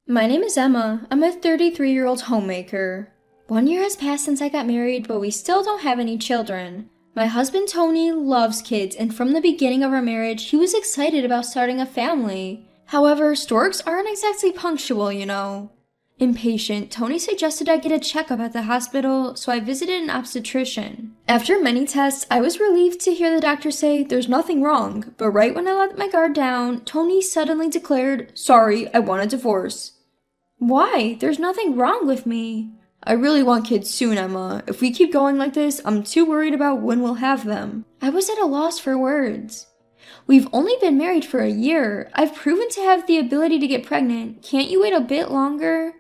My name is Emma. I'm a 33-year-old homemaker. 1 year has passed since I got married, but we still don't have any children. My husband Tony loves kids, and from the beginning of our marriage, he was excited about starting a family. However, storks aren't exactly punctual, you know. Impatient, Tony suggested I get a checkup at the hospital, so I visited an obstetrician. After many tests, I was relieved to hear the doctor say there's nothing wrong, but right when I let my guard down, Tony suddenly declared, "Sorry, I want a divorce." Why? There's nothing wrong with me. I really want kids soon, Emma. If we keep going like this, I'm too worried about when we'll have them. I was at a loss for words. We've only been married for a year. I've proven to have the ability to get pregnant. Can't you wait a bit longer?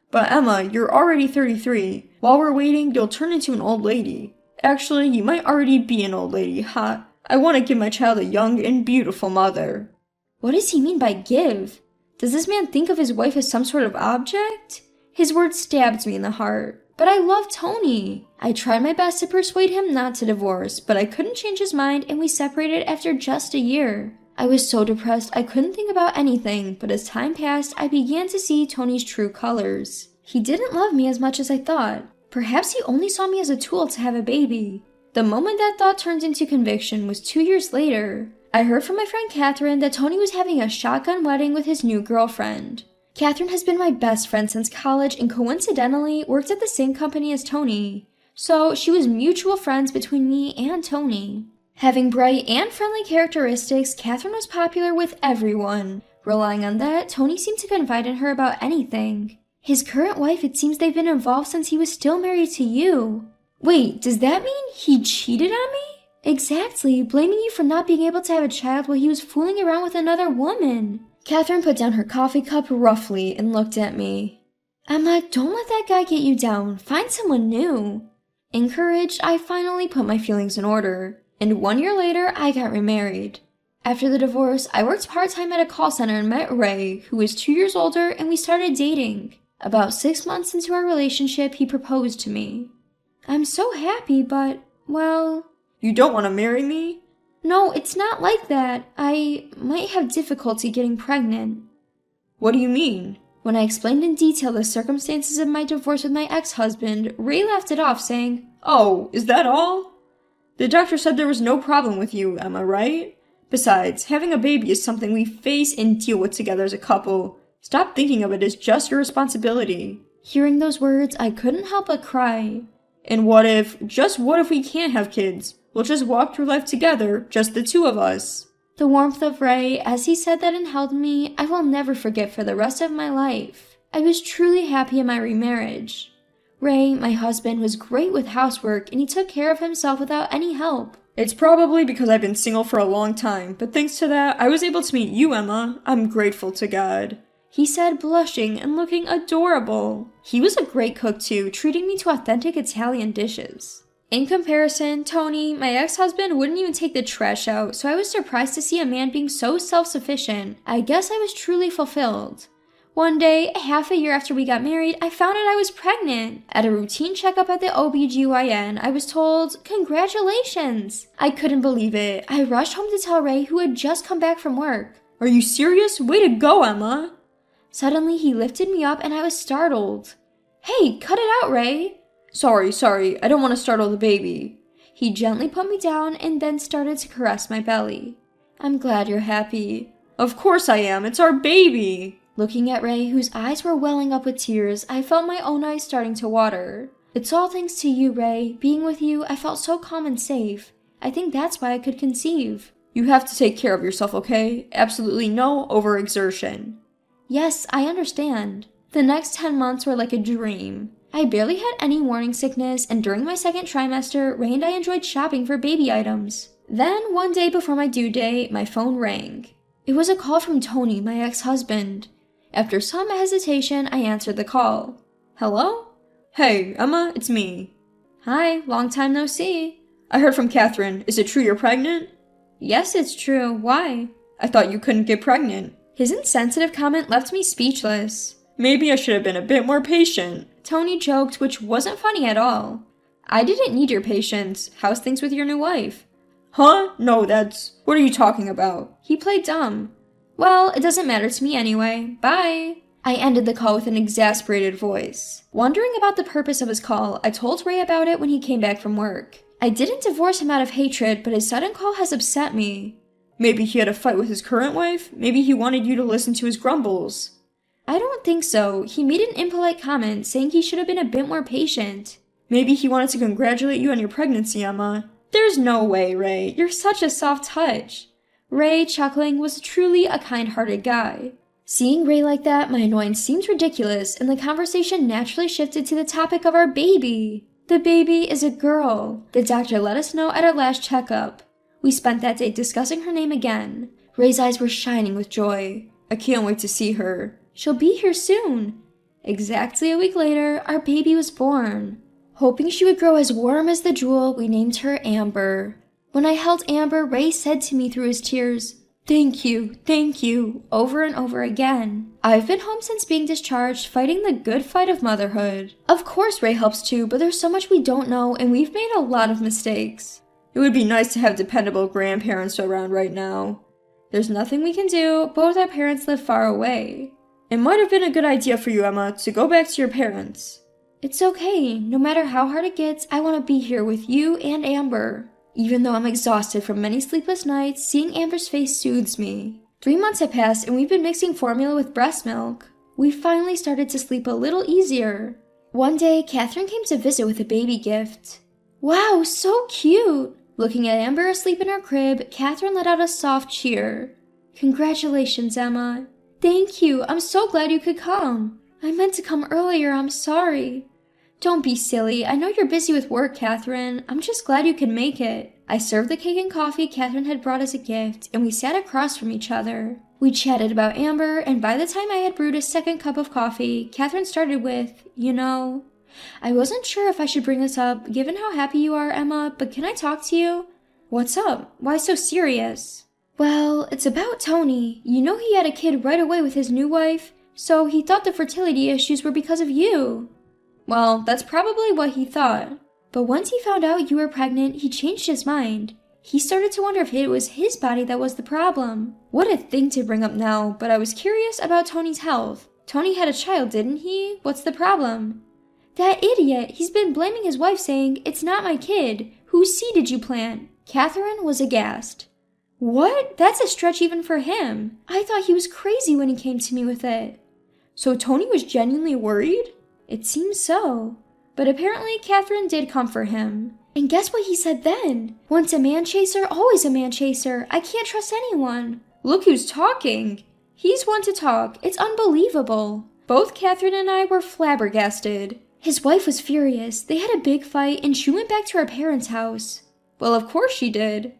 But Emma, you're already 33. While we're waiting, you'll turn into an old lady. Actually, you might already be an old lady, ha. I want to give my child a young and beautiful mother. What does he mean by give? Does this man think of his wife as some sort of object? His words stabbed me in the heart. But I love Tony. I tried my best to persuade him not to divorce, but I couldn't change his mind and we separated after just a year. I was so depressed I couldn't think about anything, but as time passed, I began to see Tony's true colors. He didn't love me as much as I thought. Perhaps he only saw me as a tool to have a baby. The moment that thought turned into conviction was 2 years later. I heard from my friend Catherine that Tony was having a shotgun wedding with his new girlfriend. Catherine has been my best friend since college and coincidentally worked at the same company as Tony. So she was mutual friends between me and Tony. Having bright and friendly characteristics, Catherine was popular with everyone. Relying on that, Tony seemed to confide in her about anything. His current wife, it seems they've been involved since he was still married to you. Wait, does that mean he cheated on me? Exactly, blaming you for not being able to have a child while he was fooling around with another woman. Catherine put down her coffee cup roughly and looked at me. Emma, don't let that guy get you down. Find someone new. Encouraged, I finally put my feelings in order. And 1 year later, I got remarried. After the divorce, I worked part-time at a call center and met Ray, who was 2 years older, and we started dating. About 6 months into our relationship, he proposed to me. I'm so happy, but, well... You don't want to marry me? No, it's not like that. I might have difficulty getting pregnant. What do you mean? When I explained in detail the circumstances of my divorce with my ex-husband, Ray laughed it off, saying, "Oh, is that all? The doctor said there was no problem with you, Emma, right? Besides, having a baby is something we face and deal with together as a couple. Stop thinking of it as just your responsibility." Hearing those words, I couldn't help but cry. And what if we can't have kids? We'll just walk through life together, just the two of us. The warmth of Ray, as he said that and held me, I will never forget for the rest of my life. I was truly happy in my remarriage. Ray, my husband, was great with housework and he took care of himself without any help. It's probably because I've been single for a long time, but thanks to that, I was able to meet you, Emma. I'm grateful to God. He said, blushing and looking adorable. He was a great cook too, treating me to authentic Italian dishes. In comparison, Tony, my ex-husband, wouldn't even take the trash out, so I was surprised to see a man being so self-sufficient. I guess I was truly fulfilled. One day, half a year after we got married, I found out I was pregnant. At a routine checkup at the OBGYN, I was told, "Congratulations!" I couldn't believe it. I rushed home to tell Ray, who had just come back from work. Are you serious? Way to go, Emma! Suddenly, he lifted me up and I was startled. Hey, cut it out, Ray! Sorry, I don't want to startle the baby. He gently put me down and then started to caress my belly. I'm glad you're happy. Of course I am, it's our baby! Looking at Ray, whose eyes were welling up with tears, I felt my own eyes starting to water. It's all thanks to you, Ray. Being with you, I felt so calm and safe. I think that's why I could conceive. You have to take care of yourself, okay? Absolutely no overexertion. Yes, I understand. The next 10 months were like a dream. I barely had any morning sickness, and during my second trimester, Ray and I enjoyed shopping for baby items. Then, one day before my due date, my phone rang. It was a call from Tony, my ex-husband. After some hesitation, I answered the call. Hello? Hey, Emma, it's me. Hi, long time no see. I heard from Catherine. Is it true you're pregnant? Yes, it's true. Why? I thought you couldn't get pregnant. His insensitive comment left me speechless. Maybe I should have been a bit more patient. Tony joked, which wasn't funny at all. I didn't need your patience. How's things with your new wife? Huh? No, what are you talking about? He played dumb. Well, it doesn't matter to me anyway. Bye. I ended the call with an exasperated voice. Wondering about the purpose of his call, I told Ray about it when he came back from work. I didn't divorce him out of hatred, but his sudden call has upset me. Maybe he had a fight with his current wife? Maybe he wanted you to listen to his grumbles. I don't think so. He made an impolite comment saying he should have been a bit more patient. Maybe he wanted to congratulate you on your pregnancy, Emma. There's no way, Ray. You're such a soft touch. Ray, chuckling, was truly a kind-hearted guy. Seeing Ray like that, my annoyance seemed ridiculous, and the conversation naturally shifted to the topic of our baby. The baby is a girl. The doctor let us know at our last checkup. We spent that day discussing her name again. Ray's eyes were shining with joy. I can't wait to see her. She'll be here soon. Exactly a week later, our baby was born. Hoping she would grow as warm as the jewel, we named her Amber. When I held Amber, Ray said to me through his tears, thank you, over and over again. I've been home since being discharged, fighting the good fight of motherhood. Of course Ray helps too, but there's so much we don't know, and we've made a lot of mistakes. It would be nice to have dependable grandparents around right now. There's nothing we can do. Both our parents live far away. It might have been a good idea for you, Emma, to go back to your parents. It's okay. No matter how hard it gets, I want to be here with you and Amber. Even though I'm exhausted from many sleepless nights, seeing Amber's face soothes me. 3 months have passed and we've been mixing formula with breast milk. We finally started to sleep a little easier. One day, Catherine came to visit with a baby gift. Wow, so cute! Looking at Amber asleep in her crib, Catherine let out a soft cheer. Congratulations, Emma. Thank you. I'm so glad you could come. I meant to come earlier. I'm sorry. Don't be silly. I know you're busy with work, Catherine. I'm just glad you could make it. I served the cake and coffee Catherine had brought as a gift, and we sat across from each other. We chatted about Amber, and by the time I had brewed a second cup of coffee, Catherine started with, I wasn't sure if I should bring this up, given how happy you are, Emma, but can I talk to you? What's up? Why so serious? Well, it's about Tony. You know he had a kid right away with his new wife, so he thought the fertility issues were because of you. Well, that's probably what he thought. But once he found out you were pregnant, he changed his mind. He started to wonder if it was his body that was the problem. What a thing to bring up now, but I was curious about Tony's health. Tony had a child, didn't he? What's the problem? That idiot! He's been blaming his wife saying, it's not my kid. Whose seed did you plant? Catherine was aghast. What? That's a stretch even for him. I thought he was crazy when he came to me with it. So Tony was genuinely worried? It seems so. But apparently Catherine did comfort him. And guess what he said then? Once a man chaser, always a man chaser. I can't trust anyone. Look who's talking. He's one to talk. It's unbelievable. Both Catherine and I were flabbergasted. His wife was furious. They had a big fight and she went back to her parents' house. Well, of course she did.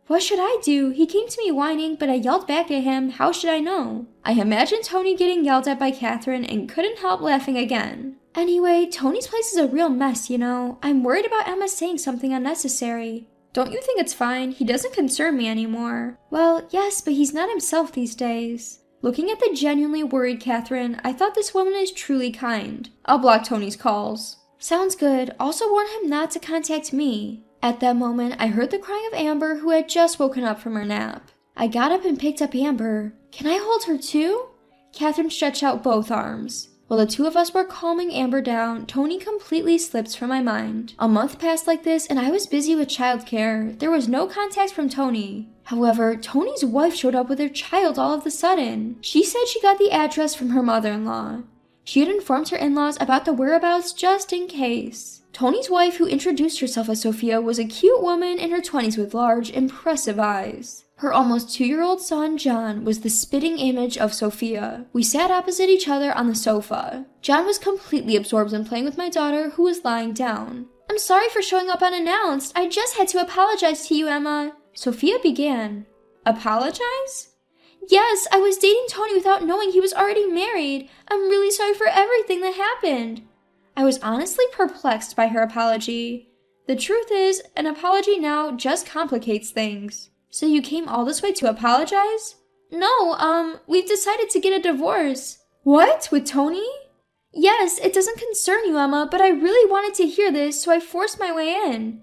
What should I do? He came to me whining, but I yelled back at him. How should I know? I imagined Tony getting yelled at by Catherine and couldn't help laughing again. Anyway, Tony's place is a real mess, I'm worried about Emma saying something unnecessary. Don't you think it's fine? He doesn't concern me anymore. Well, yes, but he's not himself these days. Looking at the genuinely worried Catherine, I thought this woman is truly kind. I'll block Tony's calls. Sounds good. Also warn him not to contact me. At that moment, I heard the crying of Amber, who had just woken up from her nap. I got up and picked up Amber. Can I hold her too? Catherine stretched out both arms. While the two of us were calming Amber down, Tony completely slipped from my mind. A month passed like this and I was busy with childcare. There was no contact from Tony. However, Tony's wife showed up with her child all of a sudden. She said she got the address from her mother-in-law. She had informed her in-laws about the whereabouts just in case. Tony's wife, who introduced herself as Sophia, was a cute woman in her 20s with large, impressive eyes. Her almost 2-year-old son, John, was the spitting image of Sophia. We sat opposite each other on the sofa. John was completely absorbed in playing with my daughter, who was lying down. I'm sorry for showing up unannounced. I just had to apologize to you, Emma. Sophia began. Apologize? Yes, I was dating Tony without knowing he was already married. I'm really sorry for everything that happened. I was honestly perplexed by her apology. The truth is, an apology now just complicates things. So you came all this way to apologize? No, we've decided to get a divorce. What? With Tony? Yes, it doesn't concern you, Emma, but I really wanted to hear this, so I forced my way in.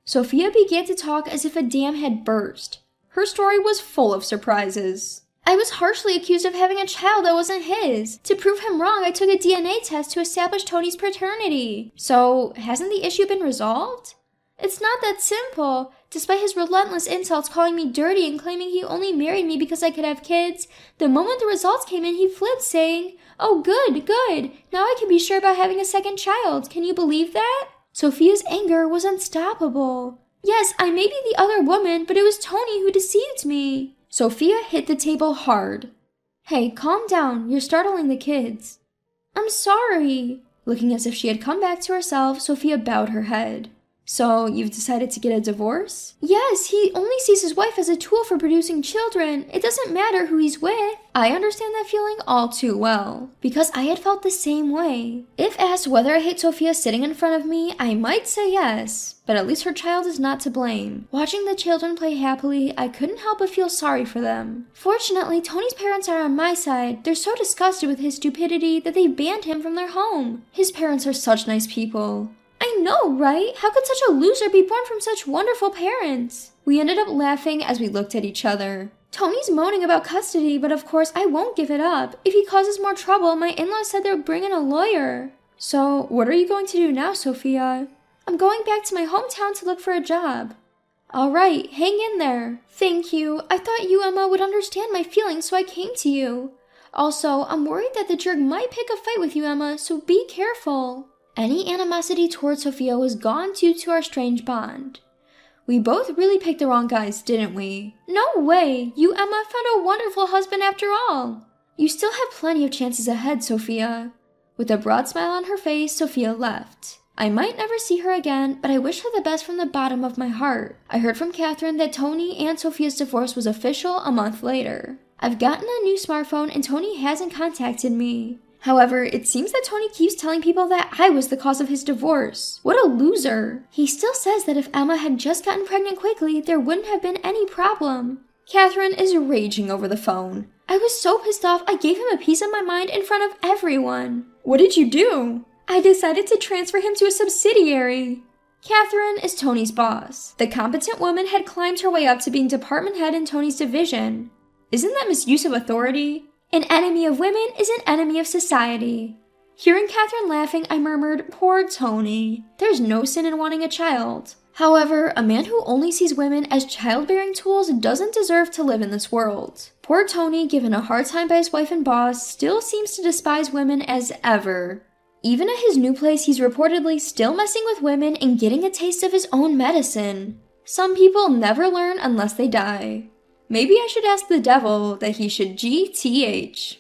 Sophia began to talk as if a dam had burst. Her story was full of surprises. I was harshly accused of having a child that wasn't his. To prove him wrong, I took a DNA test to establish Tony's paternity. So, hasn't the issue been resolved? It's not that simple. Despite his relentless insults calling me dirty and claiming he only married me because I could have kids, the moment the results came in, he flipped, saying, "Oh, good, good. Now I can be sure about having a second child. Can you believe that?" Sophia's anger was unstoppable. Yes, I may be the other woman, but it was Tony who deceived me. Sophia hit the table hard. Hey, calm down. You're startling the kids. I'm sorry. Looking as if she had come back to herself, Sophia bowed her head. So, you've decided to get a divorce? Yes, he only sees his wife as a tool for producing children. It doesn't matter who he's with. I understand that feeling all too well, because I had felt the same way. If asked whether I hate Sophia sitting in front of me, I might say yes, but at least her child is not to blame. Watching the children play happily, I couldn't help but feel sorry for them. Fortunately, Tony's parents are on my side. They're so disgusted with his stupidity that they banned him from their home. His parents are such nice people. I know, right? How could such a loser be born from such wonderful parents? We ended up laughing as we looked at each other. Tony's moaning about custody, but of course I won't give it up. If he causes more trouble, my in-laws said they'll bring in a lawyer. So, what are you going to do now, Sophia? I'm going back to my hometown to look for a job. Alright, hang in there. Thank you. I thought you, Emma, would understand my feelings, so I came to you. Also, I'm worried that the jerk might pick a fight with you, Emma, so be careful. Any animosity towards Sophia was gone due to our strange bond. We both really picked the wrong guys, didn't we? No way! You, Emma, found a wonderful husband after all! You still have plenty of chances ahead, Sophia. With a broad smile on her face, Sophia left. I might never see her again, but I wish her the best from the bottom of my heart. I heard from Catherine that Tony and Sophia's divorce was official a month later. I've gotten a new smartphone and Tony hasn't contacted me. However, it seems that Tony keeps telling people that I was the cause of his divorce. What a loser. He still says that if Emma had just gotten pregnant quickly, there wouldn't have been any problem. Catherine is raging over the phone. I was so pissed off I gave him a piece of my mind in front of everyone. What did you do? I decided to transfer him to a subsidiary. Catherine is Tony's boss. The competent woman had climbed her way up to being department head in Tony's division. Isn't that misuse of authority? An enemy of women is an enemy of society. Hearing Catherine laughing, I murmured, poor Tony. There's no sin in wanting a child. However, a man who only sees women as childbearing tools doesn't deserve to live in this world. Poor Tony, given a hard time by his wife and boss, still seems to despise women as ever. Even at his new place, he's reportedly still messing with women and getting a taste of his own medicine. Some people never learn unless they die. Maybe I should ask the devil that he should GTH.